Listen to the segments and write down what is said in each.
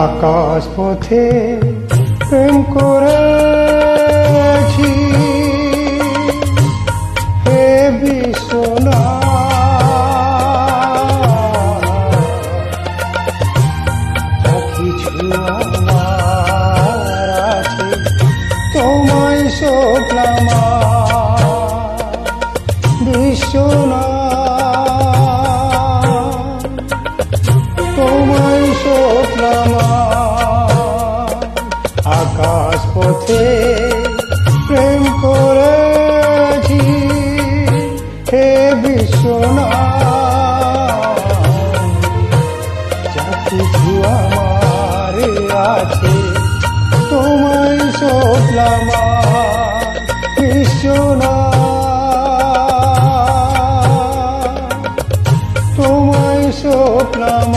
আকাশ পথে প্রেম করেছি হে বিশ্বনাথ, যা কিছু আমার আছে তোমায় শুকলাম বিশ্বনাথ, তোমায় শুকলাম। আকাশ পথে প্রেম করেছি হে বিশ্বনাথ, যা কিছু আমার আছে তোমায় শুকলাম বিশ্বনাথ, তোমায় শুকলাম।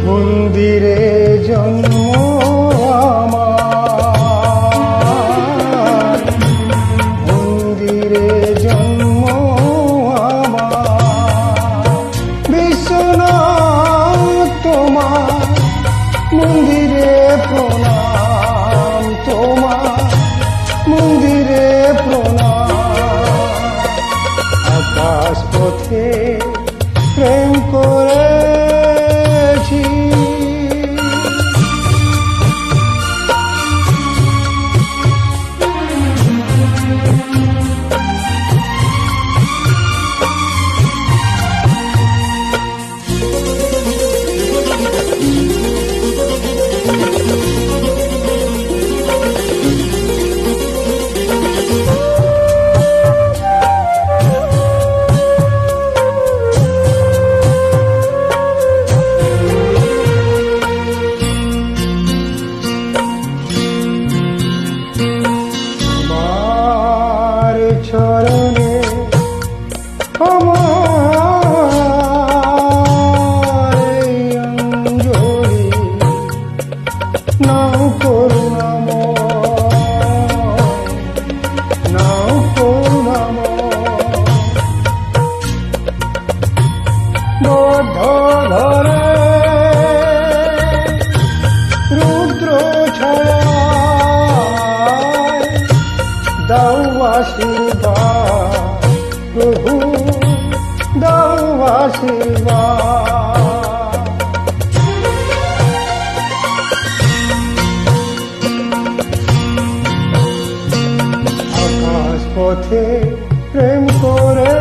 মন্দিরে জন্ম আমার, মন্দিরে জন্ম আমার, বিশ্বনাথ তোমার মন্দিরে প্রণাম, তোমার মন্দিরে প্রণাম। আকাশ পথে প্রেম করেছি চরণে আমার অঞ্জলি নাও করুণাময়, নাও করুণাময়। বদ্ধ ধরে রুদ্র ছায়ায় দাও আশীর্বাদ প্রভু, দাও আশীর্বাদ। আকাশ পথে প্রেম করে